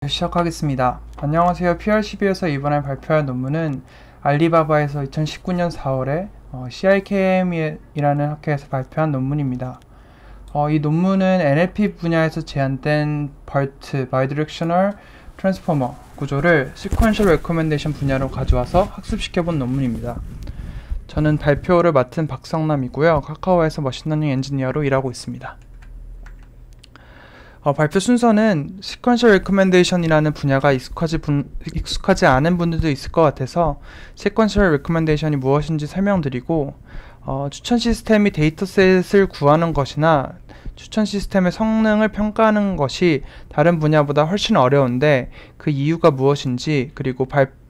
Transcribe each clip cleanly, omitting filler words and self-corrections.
시작하겠습니다. 안녕하세요. PRCB에서 이번에 발표할 논문은 알리바바에서 2019년 4월에 CIKM이라는 학회에서 발표한 논문입니다. 이 논문은 NLP 분야에서 제한된 BERT, Bidirectional Transformer 구조를 Sequential Recommendation 분야로 가져와서 학습시켜본 논문입니다. 저는 발표를 맡은 박성남이고요. 카카오에서 머신러닝 엔지니어로 일하고 있습니다. 발표 순서는 Sequential Recommendation이라는 분야가 익숙하지 않은 분들도 있을 것 같아서 Sequential Recommendation이 무엇인지 설명드리고 추천 시스템이 데이터셋을 구하는 것이나 추천 시스템의 성능을 평가하는 것이 다른 분야보다 훨씬 어려운데 그 이유가 무엇인지, 그리고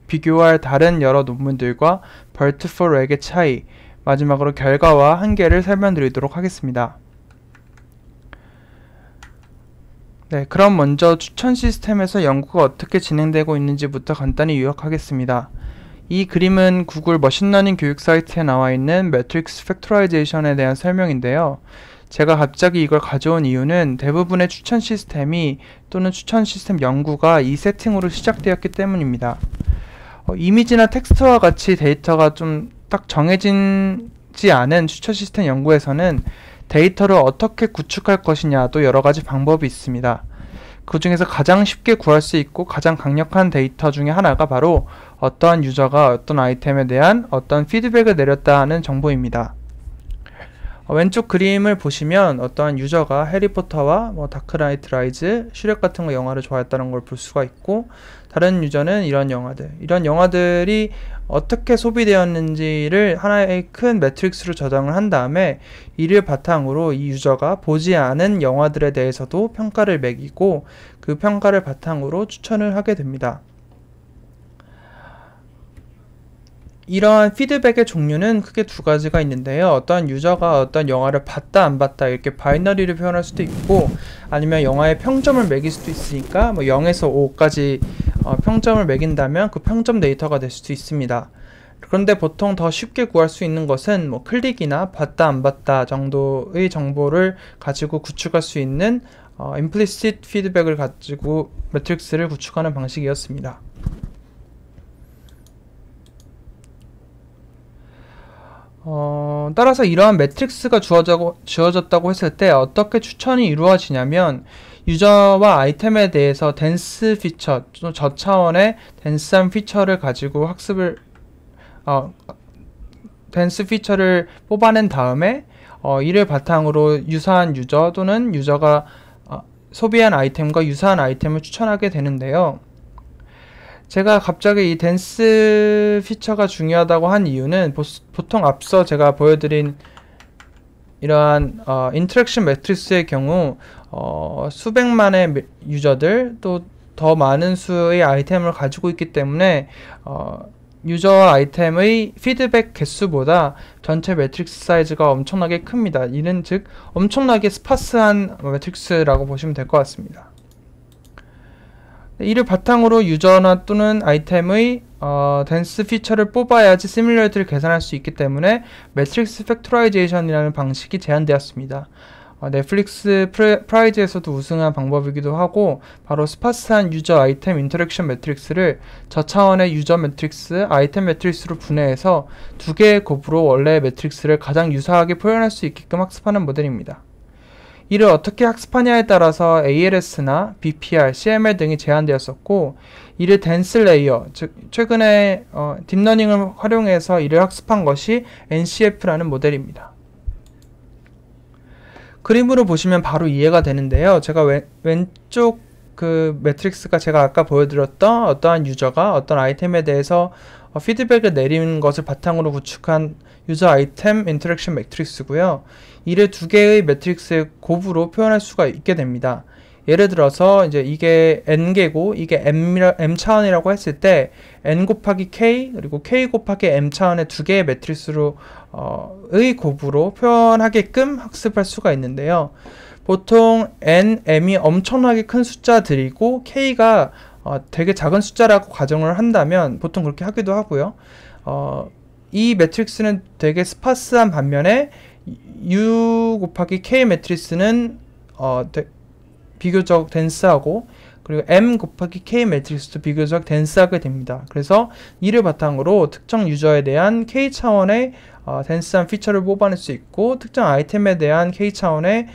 비교할 다른 여러 논문들과 BERT4렉의 차이, 마지막으로 결과와 한계를 설명드리도록 하겠습니다. 네, 그럼 먼저 추천 시스템에서 연구가 어떻게 진행되고 있는지부터 간단히 요약하겠습니다. 이 그림은 구글 머신러닝 교육 사이트에 나와 있는 매트릭스 팩토라이제이션에 대한 설명인데요. 제가 갑자기 이걸 가져온 이유는 대부분의 추천 시스템이 또는 추천 시스템 연구가 이 세팅으로 시작되었기 때문입니다. 이미지나 텍스트와 같이 데이터가 좀 딱 정해지지 않은 추천 시스템 연구에서는 데이터를 어떻게 구축할 것이냐도 여러가지 방법이 있습니다. 그 중에서 가장 쉽게 구할 수 있고 가장 강력한 데이터 중에 하나가 바로 어떠한 유저가 어떤 아이템에 대한 어떤 피드백을 내렸다는 정보입니다. 왼쪽 그림을 보시면 어떠한 유저가 해리포터와 다크나이트 라이즈, 슈렉 같은 거 영화를 좋아했다는 걸 볼 수가 있고, 다른 유저는 이런 영화들이 어떻게 소비되었는지를 하나의 큰 매트릭스로 저장을 한 다음에 이를 바탕으로 이 유저가 보지 않은 영화들에 대해서도 평가를 매기고 그 평가를 바탕으로 추천을 하게 됩니다. 이러한 피드백의 종류는 크게 두 가지가 있는데요. 어떤 유저가 어떤 영화를 봤다 안 봤다 이렇게 바이너리를 표현할 수도 있고, 아니면 영화의 평점을 매길 수도 있으니까 0에서 5까지 평점을 매긴다면 그 평점 데이터가 될 수도 있습니다. 그런데 보통 더 쉽게 구할 수 있는 것은 클릭이나 봤다 안 봤다 정도의 정보를 가지고 구축할 수 있는 implicit 피드백을 가지고 매트릭스를 구축하는 방식이었습니다. 따라서 이러한 매트릭스가 주어졌다고 했을 때 어떻게 추천이 이루어지냐면, 유저와 아이템에 대해서 덴스 피처, 저차원의 덴스한 피처를 가지고 덴스 피처를 뽑아낸 다음에 이를 바탕으로 유사한 유저 또는 유저가 소비한 아이템과 유사한 아이템을 추천하게 되는데요. 제가 갑자기 이 덴스 피처가 중요하다고 한 이유는 보통 앞서 제가 보여드린 이러한 인터랙션 매트리스의 경우 수백만의 유저들 또 더 많은 수의 아이템을 가지고 있기 때문에 유저와 아이템의 피드백 개수보다 전체 매트릭스 사이즈가 엄청나게 큽니다. 이는 즉 엄청나게 스파스한 매트릭스라고 보시면 될 것 같습니다. 이를 바탕으로 유저나 또는 아이템의 덴스 피처를 뽑아야지 시뮬레이터를 계산할 수 있기 때문에 매트릭스 팩토라이제이션이라는 방식이 제안되었습니다. 넷플릭스 프라이즈에서도 우승한 방법이기도 하고, 바로 스파스한 유저 아이템 인터랙션 매트릭스를 저차원의 유저 매트릭스, 아이템 매트릭스로 분해해서 두 개의 곱으로 원래의 매트릭스를 가장 유사하게 표현할 수 있게끔 학습하는 모델입니다. 이를 어떻게 학습하냐에 따라서 ALS나 BPR, CML 등이 제한되었었고, 이를 덴스 레이어, 즉 최근에 딥러닝을 활용해서 이를 학습한 것이 NCF라는 모델입니다. 그림으로 보시면 바로 이해가 되는데요. 제가 왼쪽 그 매트릭스가 제가 아까 보여드렸던 어떠한 유저가 어떤 아이템에 대해서 피드백을 내리는 것을 바탕으로 구축한 유저 아이템 인터랙션 매트릭스고요. 이를 두 개의 매트릭스의 곱으로 표현할 수가 있게 됩니다. 예를 들어서 이제 이게 n개고 이게 m 차원이라고 했을 때 n 곱하기 k 그리고 k 곱하기 m 차원의 두 개의 매트리스로 의 곱으로 표현하게끔 학습할 수가 있는데요. 보통 m이 엄청나게 큰 숫자들이고 k가 되게 작은 숫자라고 가정을 한다면 보통 그렇게 하기도 하고요. 이 매트릭스는 되게 스파스한 반면에 U 곱하기 K 매트리스는 비교적 덴스하고, 그리고 M 곱하기 K 매트릭스도 비교적 덴스하게 됩니다. 그래서 이를 바탕으로 특정 유저에 대한 K 차원의 덴스한 피처를 뽑아낼 수 있고 특정 아이템에 대한 K 차원의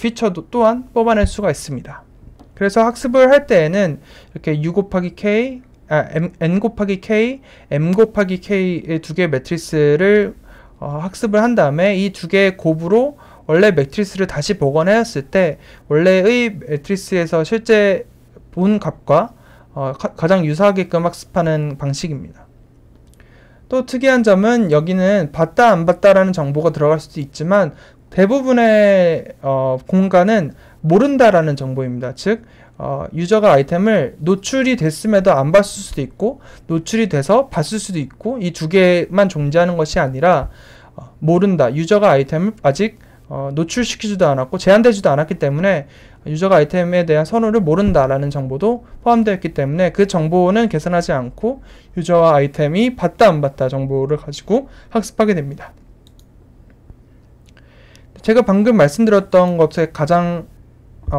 피처도 또한 뽑아낼 수가 있습니다. 그래서 학습을 할 때에는 이렇게 U 곱하기 K, N 곱하기 K, M 곱하기 K의 두 개의 매트리스를 학습을 한 다음에 이 두 개의 곱으로 원래 매트리스를 다시 복원했을 때 원래의 매트리스에서 실제 본 값과 가장 유사하게끔 학습하는 방식입니다. 또 특이한 점은 여기는 봤다 안 봤다라는 정보가 들어갈 수도 있지만 대부분의 공간은 모른다라는 정보입니다. 즉 유저가 아이템을 노출이 됐음에도 안 봤을 수도 있고 노출이 돼서 봤을 수도 있고 이 두 개만 존재하는 것이 아니라 모른다. 유저가 아이템을 아직 노출시키지도 않았고 제한되지도 않았기 때문에 유저가 아이템에 대한 선호를 모른다라는 정보도 포함되어 있기 때문에 그 정보는 계산하지 않고 유저와 아이템이 봤다 안 봤다 정보를 가지고 학습하게 됩니다. 제가 방금 말씀드렸던 것의 가장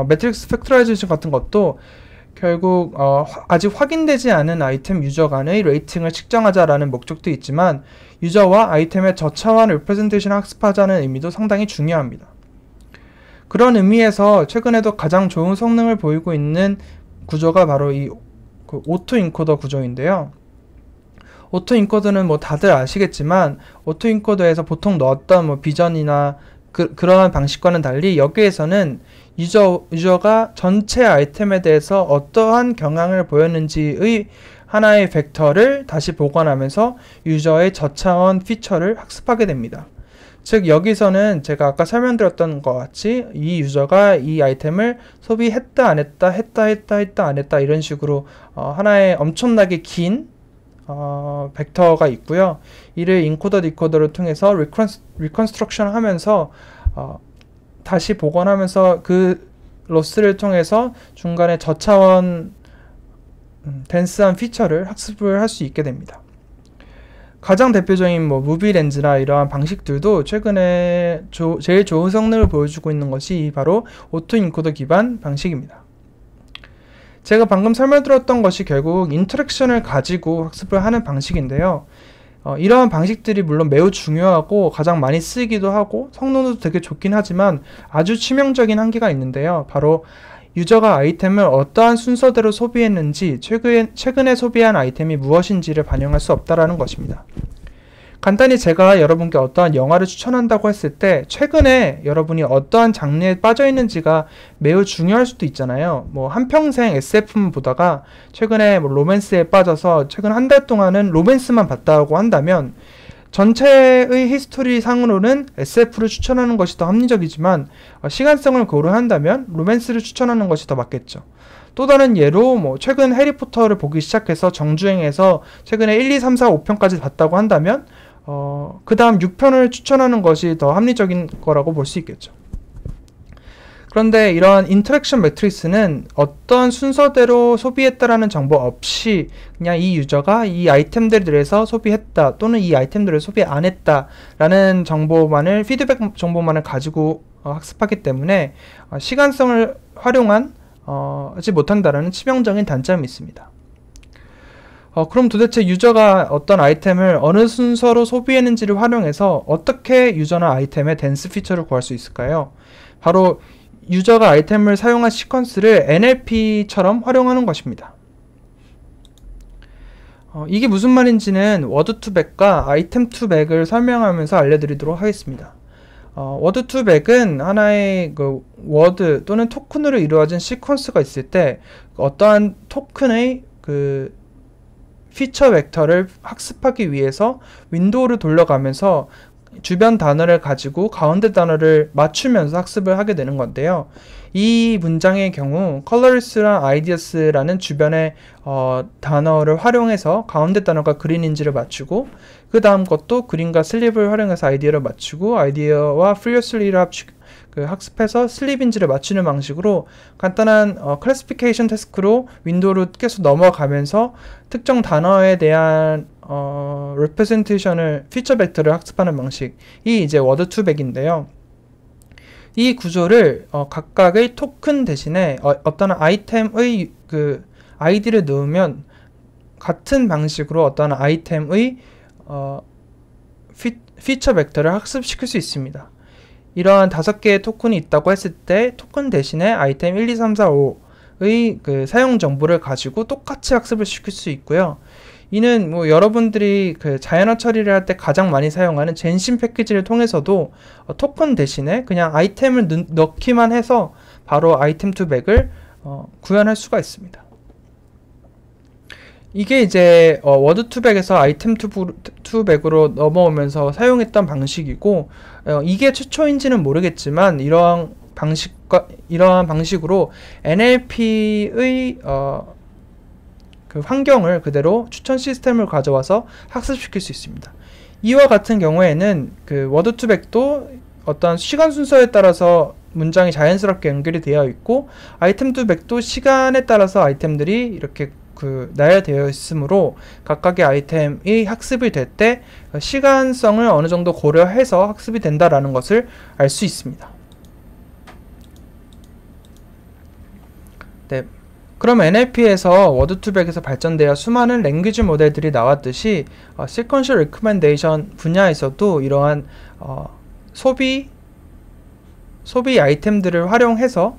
매트릭스 팩토라이제이션 같은 것도 결국 아직 확인되지 않은 아이템 유저 간의 레이팅을 측정하자라는 목적도 있지만 유저와 아이템의 저차원 리프레젠테이션을 학습하자는 의미도 상당히 중요합니다. 그런 의미에서 최근에도 가장 좋은 성능을 보이고 있는 구조가 바로 이 오토 인코더 구조인데요. 오토 인코더는 뭐 다들 아시겠지만 오토 인코더에서 보통 넣었던 뭐 비전이나 그러한 방식과는 달리 여기에서는 유저가 전체 아이템에 대해서 어떠한 경향을 보였는지의 하나의 벡터를 다시 복원하면서 유저의 저차원 피처를 학습하게 됩니다. 즉 여기서는 제가 아까 설명드렸던 것 같이 이 유저가 이 아이템을 소비했다 안 했다 했다 안 했다 이런 식으로 하나의 엄청나게 긴 벡터가 있고요. 이를 인코더 디코더를 통해서 리컨스트럭션 하면서 다시 복원하면서 그 로스를 통해서 중간에 저차원 덴스한 피처를 학습을 할 수 있게 됩니다. 가장 대표적인 뭐 무비 렌즈나 이러한 방식들도 최근에 제일 좋은 성능을 보여주고 있는 것이 바로 오토 인코더 기반 방식입니다. 제가 방금 설명드렸던 것이 결국 인터랙션을 가지고 학습을 하는 방식인데요. 이러한 방식들이 물론 매우 중요하고 가장 많이 쓰이기도 하고 성능도 되게 좋긴 하지만 아주 치명적인 한계가 있는데요. 바로 유저가 아이템을 어떠한 순서대로 소비했는지 최근에 소비한 아이템이 무엇인지를 반영할 수 없다라는 것입니다. 간단히 제가 여러분께 어떠한 영화를 추천한다고 했을 때 최근에 여러분이 어떠한 장르에 빠져 있는지가 매우 중요할 수도 있잖아요. 뭐 한평생 SF만 보다가 최근에 뭐 로맨스에 빠져서 최근 한 달 동안은 로맨스만 봤다고 한다면 전체의 히스토리 상으로는 SF를 추천하는 것이 더 합리적이지만 시간성을 고려한다면 로맨스를 추천하는 것이 더 맞겠죠. 또 다른 예로 뭐 최근 해리포터를 보기 시작해서 정주행해서 최근에 1, 2, 3, 4, 5편까지 봤다고 한다면 그 다음 6편을 추천하는 것이 더 합리적인 거라고 볼 수 있겠죠. 그런데 이러한 인터랙션 매트리스는 어떤 순서대로 소비했다라는 정보 없이 그냥 이 유저가 이 아이템들에서 소비했다 또는 이 아이템들을 소비 안 했다라는 정보만을 피드백 정보만을 가지고 학습하기 때문에 시간성을 활용하지 못한다라는 치명적인 단점이 있습니다. 그럼 도대체 유저가 어떤 아이템을 어느 순서로 소비했는지를 활용해서 어떻게 유저나 아이템의 댄스 피처를 구할 수 있을까요? 바로 유저가 아이템을 사용한 시퀀스를 NLP처럼 활용하는 것입니다. 이게 무슨 말인지는 워드 투백과 아이템 투백을 설명하면서 알려드리도록 하겠습니다. 워드 투백은 하나의 그 워드 또는 토큰으로 이루어진 시퀀스가 있을 때 어떠한 토큰의 그 피처 벡터를 학습하기 위해서 윈도우를 돌려가면서 주변 단어를 가지고 가운데 단어를 맞추면서 학습을 하게 되는 건데요. 이 문장의 경우 colorless랑 ideas라는 주변의 단어를 활용해서 가운데 단어가 그린인지를 맞추고 그 다음 것도 그린과 슬립을 활용해서 아이디어를 맞추고 아이디어와 previously를 학습해서 슬립인지를 맞추는 방식으로 간단한 클래시피케이션 태스크로 윈도우로 계속 넘어가면서 특정 단어에 대한 representation을 피처 벡터를 학습하는 방식이 이제 워드 투백인데요. 이 구조를 각각의 토큰 대신에 어떤 아이템의 그 아이디를 넣으면 같은 방식으로 어떤 아이템의 피처 벡터를 학습시킬 수 있습니다. 이러한 5개의 토큰이 있다고 했을 때 토큰 대신에 아이템 1, 2, 3, 4, 5의 그 사용 정보를 가지고 똑같이 학습을 시킬 수 있고요. 이는 뭐 여러분들이 그 자연어 처리를 할 때 가장 많이 사용하는 젠신 패키지를 통해서도 토큰 대신에 그냥 아이템을 넣기만 해서 바로 아이템 투백을 구현할 수가 있습니다. 이게 이제 워드 투백에서 아이템 투백으로 넘어오면서 사용했던 방식이고, 이게 최초인지는 모르겠지만 이러한 방식으로 NLP의 그 환경을 그대로 추천 시스템을 가져와서 학습시킬 수 있습니다. 이와 같은 경우에는 그 워드 투백도 어떤 시간 순서에 따라서 문장이 자연스럽게 연결이 되어 있고, 아이템 투백도 시간에 따라서 아이템들이 이렇게 그 나열되어 있으므로 각각의 아이템이 학습이 될 때 시간성을 어느 정도 고려해서 학습이 된다라는 것을 알 수 있습니다. 네. 그럼 NLP에서 워드 투백에서 발전되어 수많은 랭귀지 모델들이 나왔듯이 시퀀셜 리커멘데이션 분야에서도 이러한 소비 아이템들을 활용해서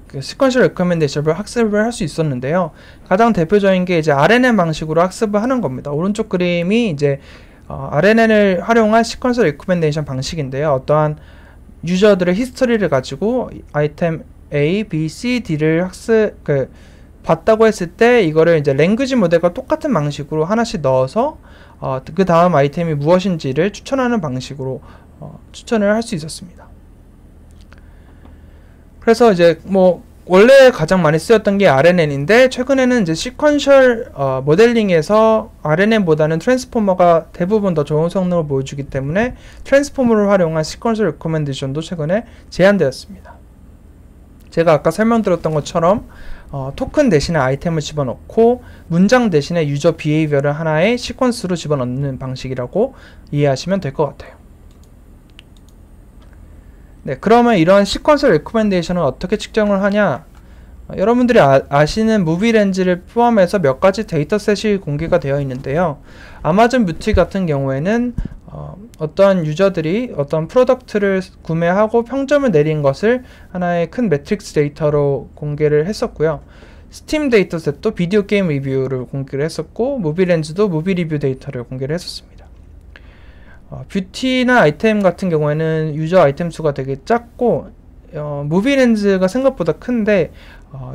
그 시퀀셜 리커멘데이션을 학습을 할 수 있었는데요. 가장 대표적인 게 이제 RNN 방식으로 학습을 하는 겁니다. 오른쪽 그림이 이제 RNN을 활용한 시퀀셜 리커멘데이션 방식인데요. 어떠한 유저들의 히스토리를 가지고 아이템 A, B, C, D를 봤다고 했을 때 이거를 이제 랭귀지 모델과 똑같은 방식으로 하나씩 넣어서 그 다음 아이템이 무엇인지를 추천하는 방식으로 추천을 할 수 있었습니다. 그래서 이제 뭐 원래 가장 많이 쓰였던 게 RNN인데 최근에는 이제 시퀀셜 모델링에서 RNN보다는 트랜스포머가 대부분 더 좋은 성능을 보여주기 때문에 트랜스포머를 활용한 시퀀셜 리커멘데이션도 최근에 제한되었습니다. 제가 아까 설명드렸던 것처럼 토큰 대신에 아이템을 집어넣고 문장 대신에 유저 비헤이비어를 하나의 시퀀스로 집어넣는 방식이라고 이해하시면 될 것 같아요. 네, 그러면 이런 시퀀셜 리커멘데이션은 어떻게 측정을 하냐? 여러분들이 아시는 무비렌즈를 포함해서 몇 가지 데이터셋이 공개가 되어 있는데요. 아마존 뮤직 같은 경우에는 어떤 유저들이 어떤 프로덕트를 구매하고 평점을 내린 것을 하나의 큰 매트릭스 데이터로 공개를 했었고요. 스팀 데이터셋도 비디오 게임 리뷰를 공개를 했었고, 무비렌즈도 무비 리뷰 데이터를 공개를 했었습니다. 뷰티나 아이템 같은 경우에는 유저 아이템 수가 되게 작고, 무비렌즈가 생각보다 큰데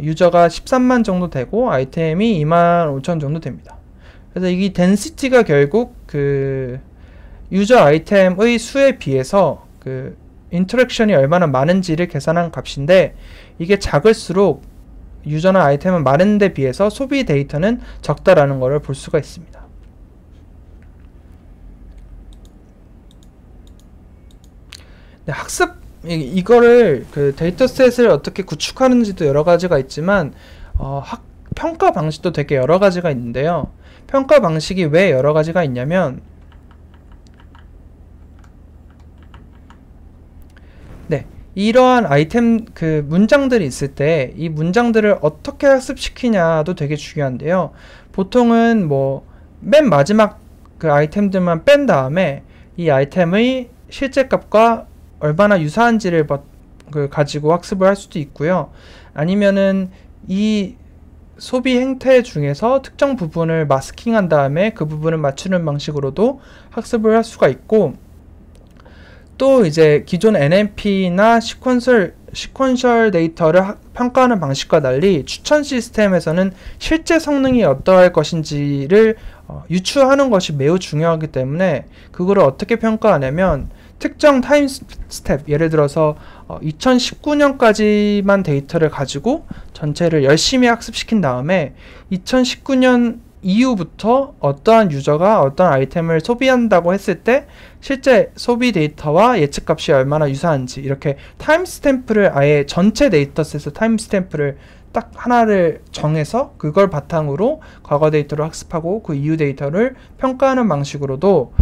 유저가 13만 정도 되고 아이템이 25,000 정도 됩니다. 그래서 이 덴시티가 결국 그 유저 아이템의 수에 비해서 그 인터랙션이 얼마나 많은지를 계산한 값인데, 이게 작을수록 유저나 아이템은 많은 데 비해서 소비 데이터는 적다라는 것을 볼 수가 있습니다. 네, 이거를 그 데이터셋을 어떻게 구축하는지도 여러 가지가 있지만 평가 방식도 되게 여러 가지가 있는데요. 평가 방식이 왜 여러 가지가 있냐면, 네, 이러한 아이템 그 문장들이 있을 때 이 문장들을 어떻게 학습시키냐도 되게 중요한데요. 보통은 뭐 맨 마지막 그 아이템들만 뺀 다음에 이 아이템의 실제 값과 얼마나 유사한지를 가지고 학습을 할 수도 있고요. 아니면은 이 소비 행태 중에서 특정 부분을 마스킹한 다음에 그 부분을 맞추는 방식으로도 학습을 할 수가 있고, 또 이제 기존 NLP나 시퀀셜 데이터를 평가하는 방식과 달리 추천 시스템에서는 실제 성능이 어떠할 것인지를 유추하는 것이 매우 중요하기 때문에 그거를 어떻게 평가하냐면, 특정 타임 스텝, 예를 들어서 2019년까지만 데이터를 가지고 전체를 열심히 학습시킨 다음에 2019년 이후부터 어떠한 유저가 어떤 아이템을 소비한다고 했을 때 실제 소비 데이터와 예측값이 얼마나 유사한지, 이렇게 타임스탬프를 아예 전체 데이터셋에서 타임스탬프를 딱 하나를 정해서 그걸 바탕으로 과거 데이터를 학습하고 그 이후 데이터를 평가하는 방식으로도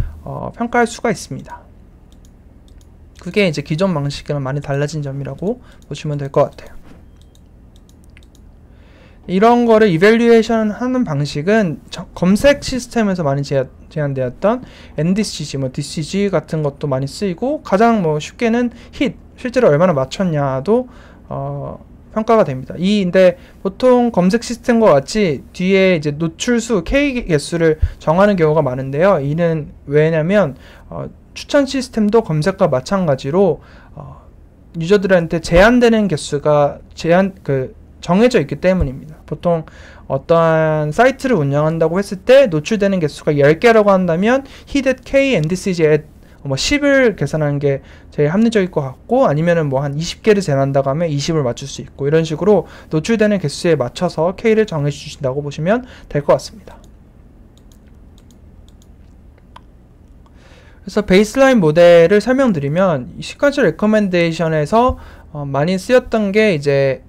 평가할 수가 있습니다. 그게 이제 기존 방식이랑 많이 달라진 점이라고 보시면 될 것 같아요. 이런 거를 이밸류에이션 하는 방식은 검색 시스템에서 많이 제한되었던 NDCG, DCG 같은 것도 많이 쓰이고, 가장 쉽게는 힛, 실제로 얼마나 맞췄냐도 평가가 됩니다. 근데 보통 검색 시스템과 같이 뒤에 이제 노출수 K 개수를 정하는 경우가 많은데요. 이는 왜냐면 추천 시스템도 검색과 마찬가지로 유저들한테 제한되는 개수가 정해져 있기 때문입니다. 보통 어떠한 사이트를 운영한다고 했을 때 노출되는 개수가 10개라고 한다면 hit k ndcg at 10을 계산하는 게 제일 합리적일 것 같고, 아니면은 한 20개를 제한한다고 하면 20을 맞출 수 있고, 이런 식으로 노출되는 개수에 맞춰서 k를 정해 주신다고 보시면 될 것 같습니다. 그래서 베이스라인 모델을 설명드리면, 시퀀셜 레커멘데이션에서 많이 쓰였던 게 이제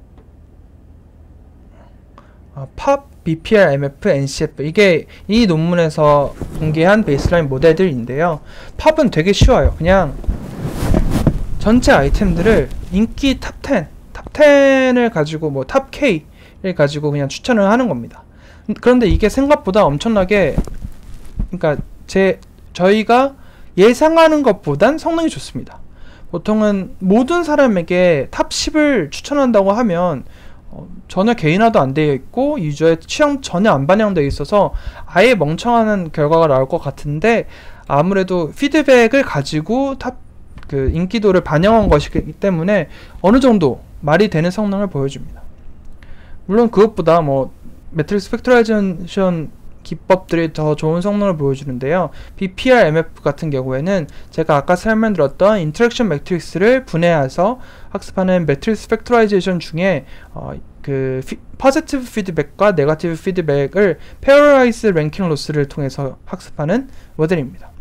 POP, BPR, MF, NCF, 이게 이 논문에서 공개한 베이스라인 모델들인데요. POP은 되게 쉬워요. 그냥 전체 아이템들을 인기 탑10, 탑10을 가지고 탑 K를 가지고 그냥 추천을 하는 겁니다. 그런데 이게 생각보다 엄청나게, 그러니까 저희가 예상하는 것보단 성능이 좋습니다. 보통은 모든 사람에게 탑 10을 추천한다고 하면 전혀 개인화도 안 되어 있고 유저의 취향 전혀 안 반영되어 있어서 아예 멍청한 결과가 나올 것 같은데, 아무래도 피드백을 가지고 인기도를 반영한 것이기 때문에 어느 정도 말이 되는 성능을 보여줍니다. 물론 그것보다 매트릭스 팩토라이제이션 기법들이 더 좋은 성능을 보여주는데요. BPR, MF 같은 경우에는 제가 아까 설명드렸던 인터랙션 매트릭스를 분해해서 학습하는 매트릭스 팩토라이제이션 중에 포지티브 피드백과 네거티브 피드백을 페어라이즈 랭킹 로스를 통해서 학습하는 모델입니다.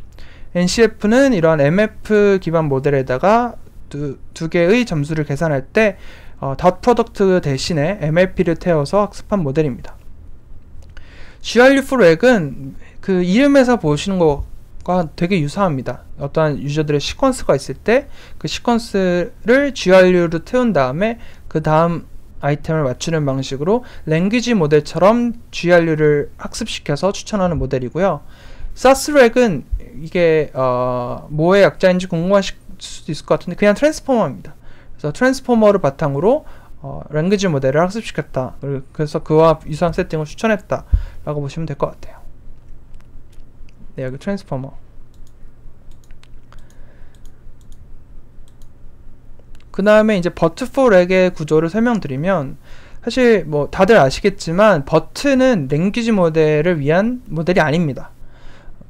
NCF는 이러한 MF 기반 모델에다가 두 개의 점수를 계산할 때 닷 프로덕트 대신에 MLP를 태워서 학습한 모델입니다. GRU4렉은 그 이름에서 보시는 것과 되게 유사합니다. 어떠한 유저들의 시퀀스가 있을 때 그 시퀀스를 GRU로 태운 다음에 그 다음 아이템을 맞추는 방식으로 랭귀지 모델처럼 GRU를 학습시켜서 추천하는 모델이고요. SASREG은 이게 뭐의 약자인지 궁금하실 수도 있을 것 같은데 그냥 트랜스포머입니다. 그래서 트랜스포머를 바탕으로 랭귀지 모델을 학습시켰다. 그래서 그와 유사한 세팅을 추천했다 라고 보시면 될 것 같아요. 네, 여기 트랜스포머. 그 다음에 이제 버트4렉의 구조를 설명드리면, 사실 다들 아시겠지만 버트는 랭귀지 모델을 위한 모델이 아닙니다.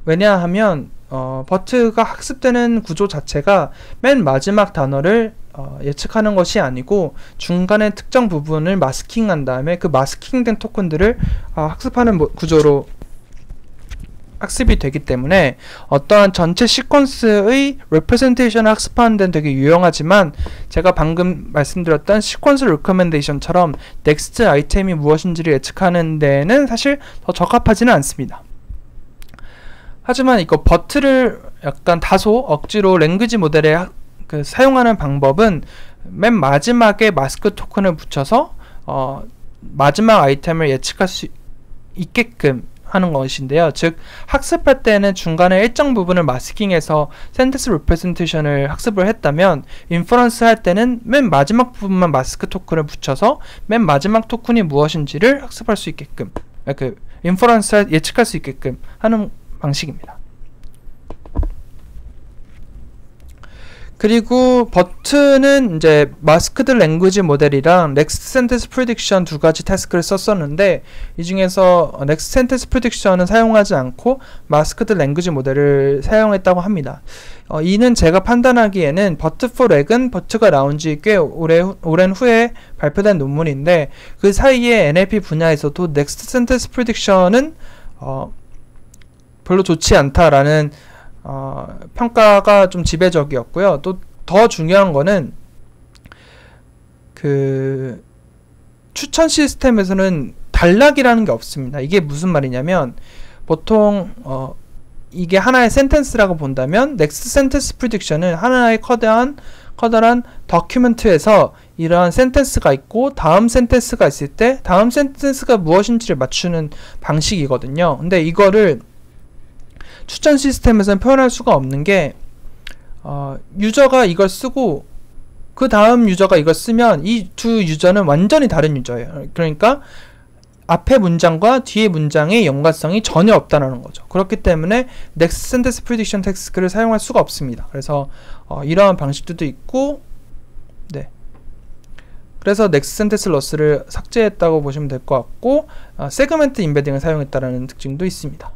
왜냐하면 버트가 학습되는 구조 자체가 맨 마지막 단어를 예측하는 것이 아니고 중간에 특정 부분을 마스킹한 다음에 그 마스킹된 토큰들을 학습하는 구조로 학습이 되기 때문에 어떠한 전체 시퀀스의 레프레젠테이션을 학습하는 데는 되게 유용하지만, 제가 방금 말씀드렸던 시퀀스 리커멘데이션처럼 넥스트 아이템이 무엇인지를 예측하는 데는 사실 더 적합하지는 않습니다. 하지만 이거 버트를 약간 다소 억지로 랭귀지 모델에 사용하는 방법은 맨 마지막에 마스크 토큰을 붙여서 마지막 아이템을 예측할 수 있게끔 하는 것인데요. 즉 학습할 때는 중간에 일정 부분을 마스킹해서 센텐스 리프레젠테이션을 학습을 했다면, 인퍼런스 할 때는 맨 마지막 부분만 마스크 토큰을 붙여서 맨 마지막 토큰이 무엇인지를 학습할 수 있게끔, 인퍼런스 예측할 수 있게끔 하는 방식입니다. 그리고 버트는 이제 마스크드 랭귀지 모델이랑 넥스트 센텐스 프리딕션 두 가지 태스크를 썼었는데, 이 중에서 넥스트 센텐스 프리딕션은 사용하지 않고 마스크드 랭귀지 모델을 사용했다고 합니다. 이는 제가 판단하기에는 버트4렉은 버트가 나온 지 꽤 오랜 후에 발표된 논문인데, 그 사이에 NLP 분야에서도 넥스트 센텐스 프리딕션은 별로 좋지 않다라는 평가가 좀 지배적이었고요. 또 더 중요한 거는 그 추천 시스템에서는 단락이라는 게 없습니다. 이게 무슨 말이냐면, 보통 이게 하나의 센텐스라고 본다면 넥스트 센텐스 프리딕션은 하나의 커다란 더큐멘트에서 이러한 센텐스가 있고 다음 센텐스가 있을 때 다음 센텐스가 무엇인지를 맞추는 방식이거든요. 근데 이거를 추천 시스템에서는 표현할 수가 없는 게 유저가 이걸 쓰고 그 다음 유저가 이걸 쓰면 이 두 유저는 완전히 다른 유저예요. 그러니까 앞에 문장과 뒤에 문장의 연관성이 전혀 없다는 거죠. 그렇기 때문에 Next Sentence Prediction 태스크를 사용할 수가 없습니다. 그래서 이러한 방식들도 있고, 네. 그래서 Next Sentence Loss를 삭제했다고 보시면 될 것 같고, 세그멘트 임베딩을 사용했다는 특징도 있습니다.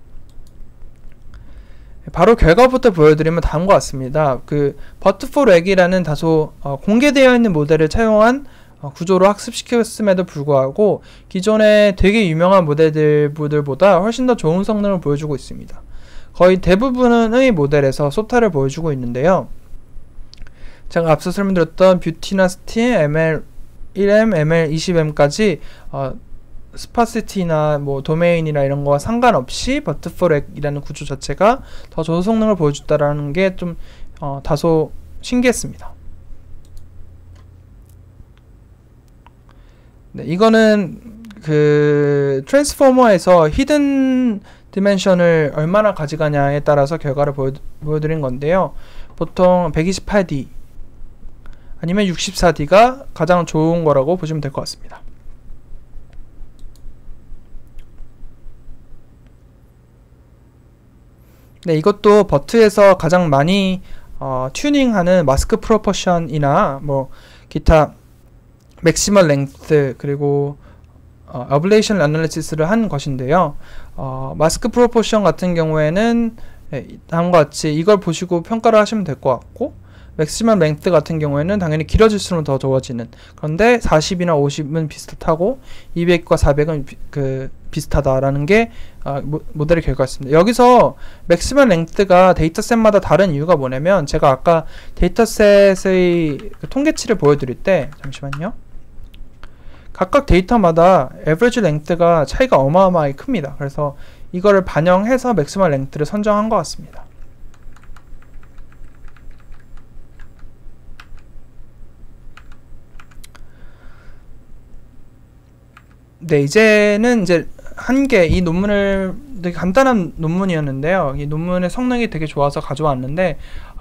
바로 결과부터 보여드리면 다음과 같습니다. 그 but4leg이라는 다소 공개되어 있는 모델을 차용한 구조로 학습시켰음에도 불구하고 기존의 되게 유명한 모델들보다 훨씬 더 좋은 성능을 보여주고 있습니다. 거의 대부분의 모델에서 소타를 보여주고 있는데요. 제가 앞서 설명드렸던 뷰티나 스팀, ML1M, ML20M까지 스파시티나 뭐 도메인이나 이런 거와 상관없이 but4leg이라는 구조 자체가 더 좋은 성능을 보여줬다라는 게 좀 다소 신기했습니다. 네, 이거는 그 트랜스포머에서 히든 디멘션을 얼마나 가져가냐에 따라서 결과를 보여드린 건데요. 보통 128D 아니면 64D가 가장 좋은 거라고 보시면 될 것 같습니다. 네, 이것도 버트에서 가장 많이 튜닝하는 마스크 프로포션이나 뭐 기타 맥시멀 랭스 그리고 어블레이션 애널리시스를 한 것인데요. 마스크 프로포션 같은 경우에는 다음과 같이 이걸 보시고 평가를 하시면 될 것 같고, 맥시멀 랭스 같은 경우에는 당연히 길어질수록 더 좋아지는, 그런데 40이나 50은 비슷하고 200과 400은 비슷하다라는 게 모델의 결과였습니다. 여기서 맥시멀 랭스가 데이터셋마다 다른 이유가 뭐냐면, 제가 아까 데이터셋의 그 통계치를 보여드릴 때, 잠시만요. 각각 데이터마다 에버리지 랭스가 차이가 어마어마하게 큽니다. 그래서 이거를 반영해서 맥시멀 랭스를 선정한 것 같습니다. 네, 이제는 이 논문을 되게 간단한 논문이었는데요. 이 논문의 성능이 되게 좋아서 가져왔는데,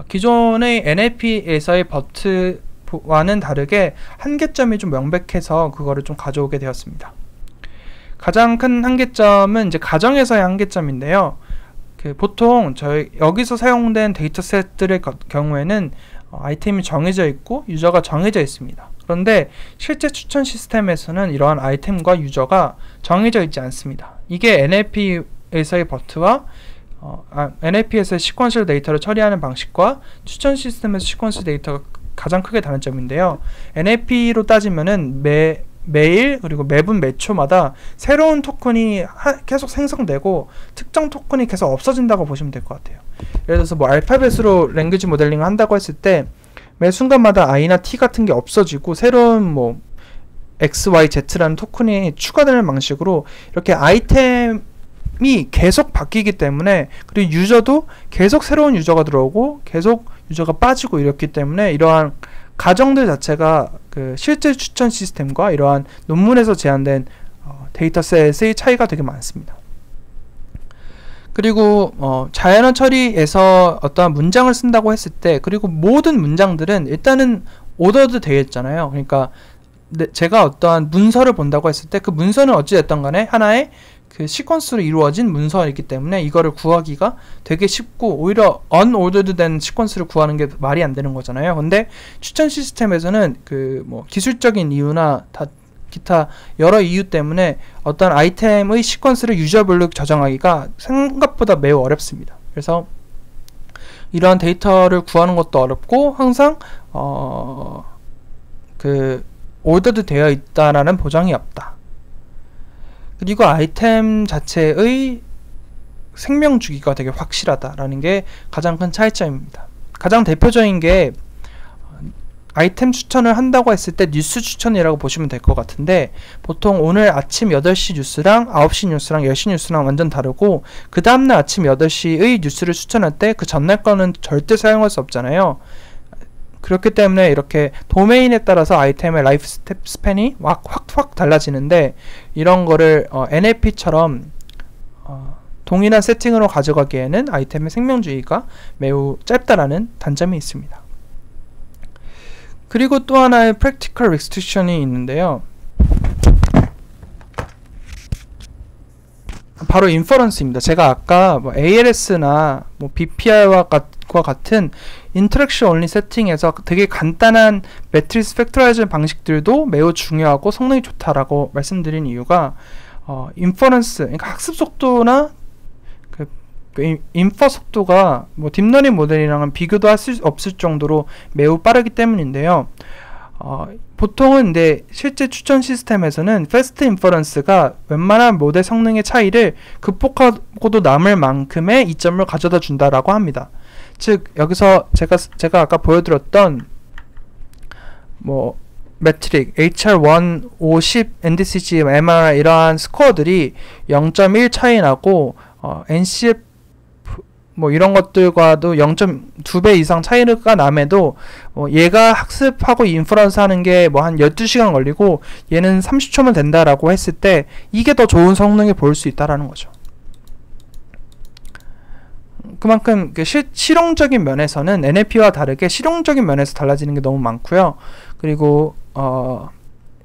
기존의 NLP에서의 버트와는 다르게 한계점이 좀 명백해서 그거를 좀 가져오게 되었습니다. 가장 큰 한계점은 가정에서의 한계점인데요. 보통 여기서 사용된 데이터셋들의 경우에는 아이템이 정해져 있고 유저가 정해져 있습니다. 그런데 실제 추천 시스템에서는 이러한 아이템과 유저가 정해져 있지 않습니다. 이게 NLP에서의 버트와 NLP에서의 시퀀셜 데이터를 처리하는 방식과 추천 시스템에서 시퀀셜 데이터가 가장 크게 다른 점인데요. NLP로 따지면은 매일 그리고 매분 매초마다 새로운 토큰이 계속 생성되고 특정 토큰이 계속 없어진다고 보시면 될 것 같아요. 예를 들어서 뭐 알파벳으로 랭귀지 모델링을 한다고 했을 때 매 순간마다 i나 t 같은 게 없어지고 새로운 뭐 x, y, z라는 토큰이 추가되는 방식으로 이렇게 아이템이 계속 바뀌기 때문에, 그리고 유저도 계속 새로운 유저가 들어오고 계속 유저가 빠지고 이렇기 때문에 이러한 가정들 자체가 그 실제 추천 시스템과 이러한 논문에서 제안된 데이터셋의 차이가 되게 많습니다. 그리고 자연어 처리에서 어떠한 문장을 쓴다고 했을 때, 그리고 모든 문장들은 일단은 오더드 되어 있잖아요. 그러니까 제가 어떠한 문서를 본다고 했을 때 그 문서는 어찌됐든 간에 하나의 그 시퀀스로 이루어진 문서이기 때문에 이거를 구하기가 되게 쉽고, 오히려 unordered된 시퀀스를 구하는 게 말이 안 되는 거잖아요. 근데 추천 시스템에서는 그 뭐 기술적인 이유나 기타 여러 이유 때문에 어떤 아이템의 시퀀스를 유저별로 저장하기가 생각보다 매우 어렵습니다. 그래서 이러한 데이터를 구하는 것도 어렵고 항상 ordered 되어 있다라는 보장이 없다. 그리고 아이템 자체의 생명 주기가 되게 확실하다라는 게 가장 큰 차이점입니다. 가장 대표적인 게 아이템 추천을 한다고 했을 때 뉴스 추천이라고 보시면 될 것 같은데, 보통 오늘 아침 8시 뉴스랑 9시 뉴스랑 10시 뉴스랑 완전 다르고, 그 다음날 아침 8시의 뉴스를 추천할 때 그 전날 거는 절대 사용할 수 없잖아요. 그렇기 때문에 이렇게 도메인에 따라서 아이템의 라이프 스팬이 확 달라지는데, 이런 거를 NLP처럼 동일한 세팅으로 가져가기에는 아이템의 생명주의가 매우 짧다라는 단점이 있습니다. 그리고 또 하나의 practical restriction이 있는데요. 바로 인퍼런스입니다. 제가 아까 ALS나 BPR과 같은 인터랙션 only 세팅에서 되게 간단한 매트릭스 팩토라이징 방식들도 매우 중요하고 성능이 좋다라고 말씀드린 이유가 인퍼런스, 그러니까 학습 속도나 인퍼 속도가 딥러닝 모델이랑은 비교도 할 수 없을 정도로 매우 빠르기 때문인데요. 보통은 근데 실제 추천 시스템에서는 패스트 인퍼런스가 웬만한 모델 성능의 차이를 극복하고도 남을 만큼의 이점을 가져다 준다라고 합니다. 즉 여기서 제가 아까 보여드렸던 매트릭, HR1, 50, NDCG, MRI 이러한 스코어들이 0.1 차이 나고 NCF 이런 것들과도 0.2배 이상 차이가 남에도 얘가 학습하고 인퍼런스 하는 게 한 12시간 걸리고 얘는 30초면 된다라고 했을 때 이게 더 좋은 성능을 볼 수 있다라는 거죠. 그만큼 실용적인 면에서는 NLP와 다르게 실용적인 면에서 달라지는 게 너무 많고요. 그리고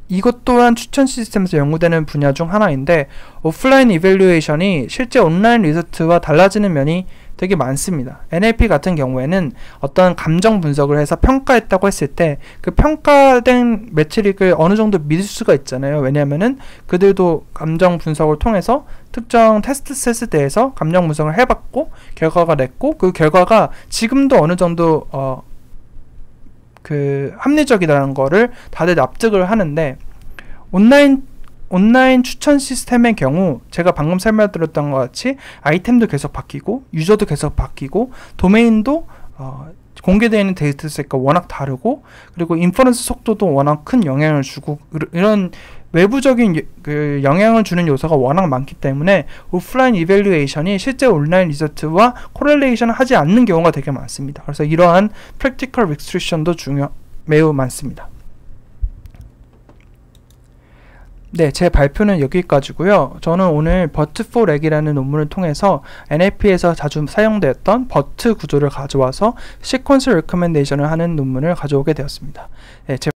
이것 또한 추천 시스템에서 연구되는 분야 중 하나인데, 오프라인 이밸류에이션이 실제 온라인 리서치와 달라지는 면이 되게 많습니다. NLP 같은 경우에는 어떤 감정 분석을 해서 평가했다고 했을 때 그 평가된 매트릭을 어느 정도 믿을 수가 있잖아요. 왜냐하면은 그들도 감정 분석을 통해서 특정 테스트 셋에 대해서 감정 분석을 해봤고 결과가 냈고, 그 결과가 지금도 어느 정도 합리적이라는 거를 다들 납득을 하는데, 온라인 추천 시스템의 경우 제가 방금 설명드렸던 것 같이 아이템도 계속 바뀌고 유저도 계속 바뀌고 도메인도 공개되어 있는 데이터셋과 워낙 다르고, 그리고 인퍼런스 속도도 워낙 큰 영향을 주고, 이런 외부적인 영향을 주는 요소가 워낙 많기 때문에 오프라인 이밸류에이션이 실제 온라인 리서치와 코렐레이션을 하지 않는 경우가 되게 많습니다. 그래서 이러한 practical restriction도 매우 많습니다. 네, 제 발표는 여기까지고요. 저는 오늘 BUT4REG이라는 논문을 통해서 NLP에서 자주 사용되었던 BUT 구조를 가져와서 시퀀스 레커멘데이션을 하는 논문을 가져오게 되었습니다. 네,